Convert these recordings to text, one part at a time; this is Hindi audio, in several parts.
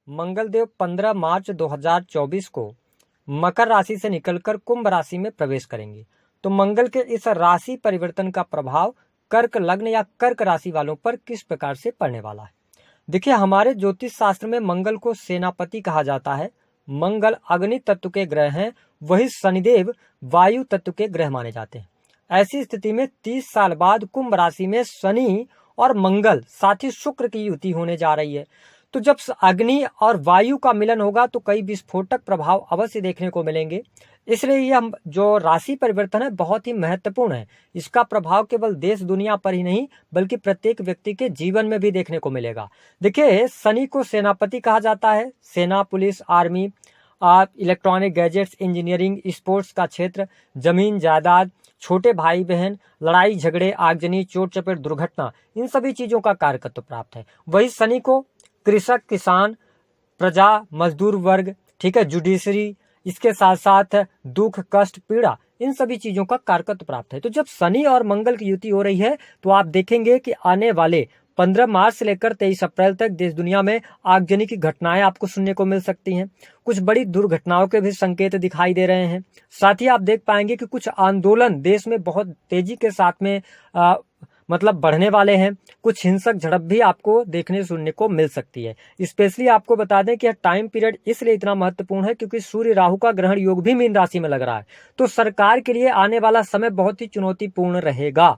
मंगलदेव 15 मार्च 2024 को मकर राशि से निकलकर कुंभ राशि में प्रवेश करेंगे। तो मंगल के इस राशि परिवर्तन का प्रभाव कर्क लग्न या कर्क राशि वालों पर किस प्रकार से पड़ने वाला है। देखिए, हमारे ज्योतिष शास्त्र में मंगल को सेनापति कहा जाता है। मंगल अग्नि तत्व के ग्रह हैं, वही शनिदेव वायु तत्व के ग्रह माने जाते हैं। ऐसी स्थिति में 30 साल बाद कुंभ राशि में शनि और मंगल साथ ही शुक्र की युति होने जा रही है। तो जब अग्नि और वायु का मिलन होगा तो कई विस्फोटक प्रभाव अवश्य देखने को मिलेंगे। इसलिए यह जो राशि परिवर्तन है बहुत ही महत्वपूर्ण है। इसका प्रभाव केवल देश दुनिया पर ही नहीं बल्कि प्रत्येक व्यक्ति के जीवन में भी देखने को मिलेगा। देखिए, शनि को सेनापति कहा जाता है। सेना, police, army, electronic gadgets, engineering, sports का क्षेत्र, जमीन जायदाद, छोटे भाई बहन, लड़ाई झगड़े, आगजनी, चोट चपेट, दुर्घटना, इन सभी चीजों का कारकत्व प्राप्त है। वही शनि को कृषक, किसान, प्रजा, मजदूर वर्ग, ठीक है, जुडिशरी, इसके साथ साथ दुख, कष्ट, पीड़ा, इन सभी चीजों का कारकत्व प्राप्त है। तो जब शनि और मंगल की युति हो रही है तो आप देखेंगे कि आने वाले 15 मार्च से लेकर 23 अप्रैल तक देश दुनिया में आगजनी की घटनाएं आपको सुनने को मिल सकती हैं। कुछ बड़ी दुर्घटनाओं के भी संकेत दिखाई दे रहे हैं। साथ ही आप देख पाएंगे कि कुछ आंदोलन देश में बहुत तेजी के साथ में बढ़ने वाले हैं। कुछ हिंसक झड़प भी आपको देखने सुनने को मिल सकती है। स्पेशली आपको बता दें कि यह टाइम पीरियड इसलिए इतना महत्वपूर्ण है क्योंकि सूर्य राहु का ग्रहण योग भी मीन राशि में लग रहा है। तो सरकार के लिए आने वाला समय बहुत ही चुनौतीपूर्ण रहेगा।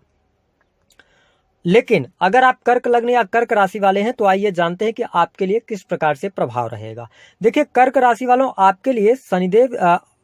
लेकिन अगर आप कर्क लग्न या कर्क राशि वाले हैं तो आइए जानते हैं कि आपके लिए किस प्रकार से प्रभाव रहेगा। देखिए, कर्क राशि वालों, आपके लिए शनिदेव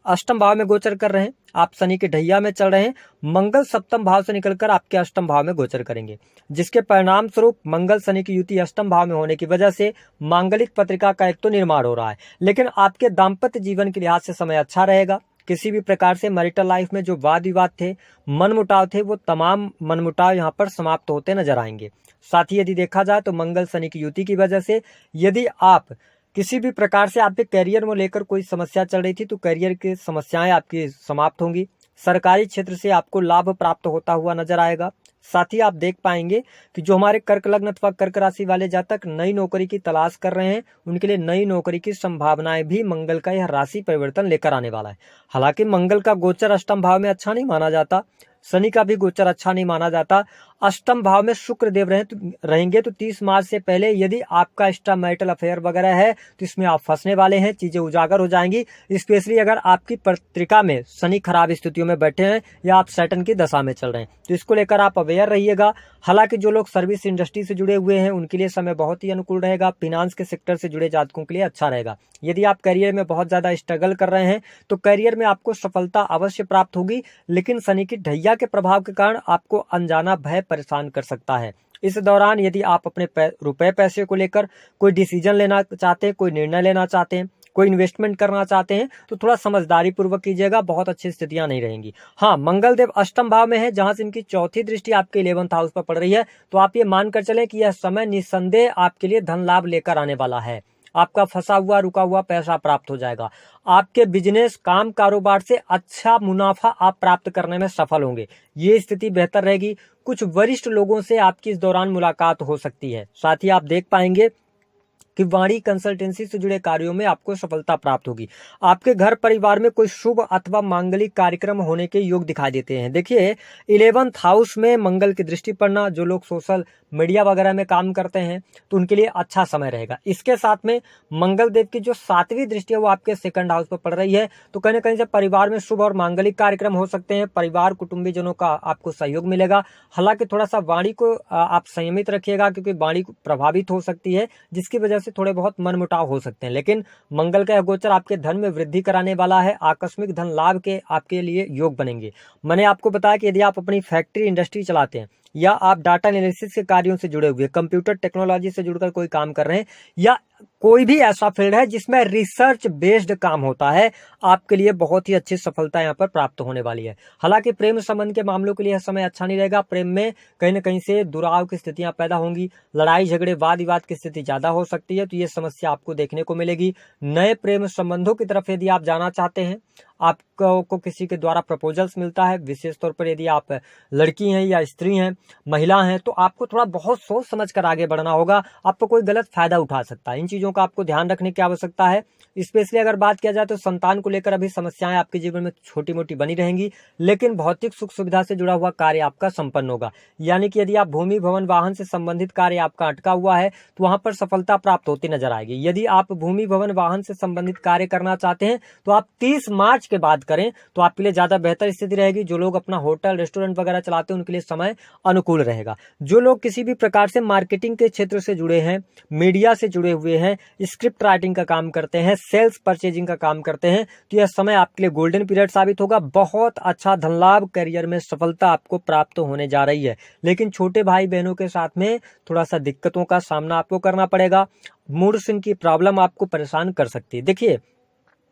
अष्टम भाव में गोचर कर रहे हैं। आप शनि के ढैया में चल रहे हैं। मंगल सप्तम भाव से निकलकर आपके अष्टम भाव में गोचर करेंगे, जिसके परिणाम स्वरूप मंगल शनि की युति अष्टम भाव में होने की वजह से मांगलिक पत्रिका का एक तो निर्माण हो रहा है। लेकिन आपके दाम्पत्य जीवन के लिहाज से समय अच्छा रहेगा। किसी भी प्रकार से मैरिटल लाइफ में जो वाद विवाद थे, मनमुटाव थे, वो तमाम मनमुटाव यहाँ पर समाप्त होते नजर आएंगे। साथ ही यदि देखा जाए तो मंगल शनि की युति की वजह से यदि आप किसी भी प्रकार से आपके करियर में लेकर कोई समस्या चल रही थी तो करियर की समस्याएं आपकी समाप्त होंगी। सरकारी क्षेत्र से आपको लाभ प्राप्त होता हुआ नजर आएगा। साथ ही आप देख पाएंगे कि जो हमारे कर्क लग्न अथवा कर्क राशि वाले जातक नई नौकरी की तलाश कर रहे हैं उनके लिए नई नौकरी की संभावनाएं भी मंगल का यह राशि परिवर्तन लेकर आने वाला है। हालांकि मंगल का गोचर अष्टम भाव में अच्छा नहीं माना जाता, शनि का भी गोचर अच्छा नहीं माना जाता। अष्टम भाव में शुक्र देव रहेंगे तो 30 मार्च से पहले यदि आपका एक्स्ट्रा मैरिटल अफेयर वगैरह है तो इसमें आप फंसने वाले हैं, चीजें उजागर हो जाएंगी। स्पेशली अगर आपकी पत्रिका में शनि खराब स्थितियों में बैठे हैं या आप सैटर्न की दशा में चल रहे हैं तो इसको लेकर आप अवेयर रहिएगा। हालांकि जो लोग सर्विस इंडस्ट्री से जुड़े हुए हैं उनके लिए समय बहुत ही अनुकूल रहेगा। फिनांस के सेक्टर से जुड़े जातकों के लिए अच्छा रहेगा। यदि आप करियर में बहुत ज्यादा स्ट्रगल कर रहे हैं तो करियर में आपको सफलता अवश्य प्राप्त होगी, लेकिन शनि की ढैया के प्रभाव के कारण आपको अनजाना भय परेशान कर सकता है। इस दौरान यदि आप अपने रुपए पैसे को लेकर कोई डिसीजन लेना चाहते हैं, कोई निर्णय लेना चाहते हैं, कोई इन्वेस्टमेंट करना चाहते हैं तो थोड़ा समझदारी पूर्वक कीजिएगा, बहुत अच्छी स्थितियां नहीं रहेंगी। हाँ, मंगल देव अष्टम भाव में है जहां से इनकी चौथी दृष्टि आपके 11th हाउस पर पड़ रही है। तो आप ये मानकर चलें कि यह समय निस्संदेह आपके लिए धन लाभ लेकर आने वाला है। आपका फंसा हुआ रुका हुआ पैसा प्राप्त हो जाएगा। आपके बिजनेस, काम, कारोबार से अच्छा मुनाफा आप प्राप्त करने में सफल होंगे। ये स्थिति बेहतर रहेगी। कुछ वरिष्ठ लोगों से आपकी इस दौरान मुलाकात हो सकती है। साथ ही आप देख पाएंगे कि वाणी कंसल्टेंसी से जुड़े कार्यों में आपको सफलता प्राप्त होगी। आपके घर परिवार में कोई शुभ अथवा मांगलिक कार्यक्रम होने के योग दिखाई देते हैं। देखिए, 11th हाउस में मंगल की दृष्टि पड़ना, जो लोग सोशल मीडिया वगैरह में काम करते हैं तो उनके लिए अच्छा समय रहेगा। इसके साथ में मंगल देव की जो 7वीं दृष्टि है वो आपके 2nd हाउस पर पड़ रही है। तो कहीं ना कहीं से परिवार में शुभ और मांगलिक कार्यक्रम हो सकते हैं। परिवार, कुटुंबीजनों का आपको सहयोग मिलेगा। हालांकि थोड़ा सा वाणी को आप संयमित रखिएगा क्योंकि वाणी प्रभावित हो सकती है, जिसकी वजह से थोड़े बहुत मनमुटाव हो सकते हैं। लेकिन मंगल का गोचर आपके धन में वृद्धि कराने वाला है। आकस्मिक धन लाभ के आपके लिए योग बनेंगे। मैंने आपको बताया कि यदि आप अपनी फैक्ट्री, इंडस्ट्री चलाते हैं या आप डाटा एनालिसिस के कार्यों से जुड़े हुए, कंप्यूटर टेक्नोलॉजी से जुड़कर कोई काम कर रहे हैं या कोई भी ऐसा फील्ड है जिसमें रिसर्च बेस्ड काम होता है, आपके लिए बहुत ही अच्छी सफलता यहाँ पर प्राप्त होने वाली है। हालांकि प्रेम संबंध के मामलों के लिए समय अच्छा नहीं रहेगा। प्रेम में कहीं न कहीं से दुराव की स्थितियां पैदा होंगी। लड़ाई झगड़े, वाद विवाद की स्थिति ज्यादा हो सकती है, तो ये समस्या आपको देखने को मिलेगी। नए प्रेम संबंधों की तरफ यदि आप जाना चाहते हैं, आपको किसी के द्वारा प्रपोजल्स मिलता है, विशेष तौर पर यदि आप लड़की हैं या स्त्री हैं, महिला हैं, तो आपको थोड़ा बहुत सोच समझ कर आगे बढ़ना होगा। आपको कोई गलत फायदा उठा सकता है। इन चीजों का आपको ध्यान रखने की आवश्यकता है। स्पेशली अगर बात किया जाए तो संतान को लेकर अभी समस्याएं आपके जीवन में छोटी मोटी बनी रहेंगी, लेकिन भौतिक सुख सुविधा से जुड़ा हुआ कार्य आपका संपन्न होगा। यानी कि यदि आप भूमि भवन वाहन से संबंधित कार्य आपका अटका हुआ है तो वहां पर सफलता प्राप्त होती नजर आएगी। यदि आप भूमि भवन वाहन से संबंधित कार्य करना चाहते हैं तो आप 30 मार्च के बाद करें तो आपके लिए ज्यादा बेहतर स्थिति रहेगी। जो लोग अपना होटल रेस्टोरेंट वगैरह चलाते हैं उनके लिए समय अनुकूल रहेगा। जो लोग किसी भी प्रकार से मार्केटिंग के क्षेत्र से जुड़े हैं, मीडिया से जुड़े हुए हैं, स्क्रिप्ट राइटिंग का काम करते हैं, सेल्स परचेजिंग का काम करते हैं, तो यह समय आपके लिए गोल्डन पीरियड साबित होगा। बहुत अच्छा धन लाभ, करियर में सफलता आपको प्राप्त होने जा रही है। लेकिन छोटे भाई बहनों के साथ में थोड़ा सा दिक्कतों का सामना आपको करना पड़ेगा। मूड स्विंग की प्रॉब्लम आपको परेशान कर सकती है। देखिए,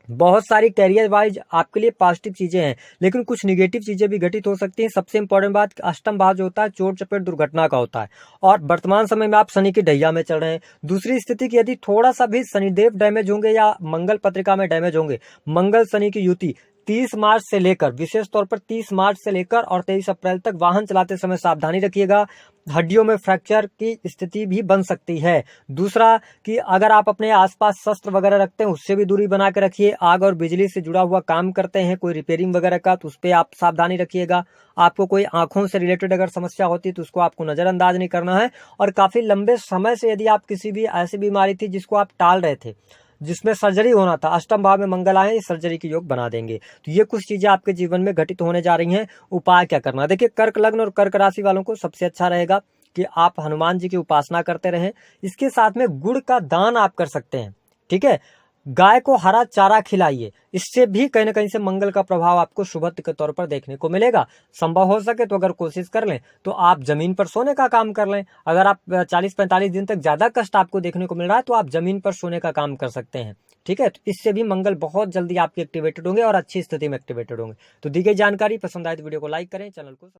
बहुत सारी कैरियर वाइज आपके लिए पॉजिटिव चीजें हैं, लेकिन कुछ निगेटिव चीजें भी घटित हो सकती हैं। सबसे इंपॉर्टेंट बात, अष्टम भाव जो होता है चोट चपेट दुर्घटना का होता है, और वर्तमान समय में आप शनि की ढैया में चल रहे हैं। दूसरी स्थिति की यदि थोड़ा सा भी शनिदेव डैमेज होंगे या मंगल पत्रिका में डैमेज होंगे, मंगल शनि की युति 30 मार्च से लेकर, विशेष तौर पर 30 मार्च से लेकर और 23 अप्रैल तक वाहन चलाते समय सावधानी रखिएगा। हड्डियों में फ्रैक्चर की स्थिति भी बन सकती है। दूसरा कि अगर आप अपने आसपास शस्त्र वगैरह रखते हैं उससे भी दूरी बना के रखिए। आग और बिजली से जुड़ा हुआ काम करते हैं, कोई रिपेयरिंग वगैरह का, तो उस पर आप सावधानी रखिएगा। आपको कोई आंखों से रिलेटेड अगर समस्या होती है तो उसको आपको नजरअंदाज नहीं करना है। और काफी लंबे समय से यदि आप किसी भी ऐसी बीमारी थी जिसको आप टाल रहे थे, जिसमें सर्जरी होना था, अष्टम भाव में मंगल आए, सर्जरी की योग बना देंगे। तो ये कुछ चीजें आपके जीवन में घटित होने जा रही हैं। उपाय क्या करना, देखिए कर्क लग्न और कर्क राशि वालों को सबसे अच्छा रहेगा कि आप हनुमान जी की उपासना करते रहें। इसके साथ में गुड़ का दान आप कर सकते हैं, ठीक है। गाय को हरा चारा खिलाइए, इससे भी कहीं ना कहीं से मंगल का प्रभाव आपको शुभ के तौर पर देखने को मिलेगा। संभव हो सके तो अगर कोशिश कर लें तो आप जमीन पर सोने का काम कर लें। अगर आप 40-45 दिन तक ज्यादा कष्ट आपको देखने को मिल रहा है तो आप जमीन पर सोने का काम कर सकते हैं, ठीक है। तो इससे भी मंगल बहुत जल्दी आपके एक्टिवेटेड होंगे और अच्छी स्थिति में एक्टिवेटेड होंगे। तो दी गई जानकारी पसंद आए तो वीडियो को लाइक करें, चैनल को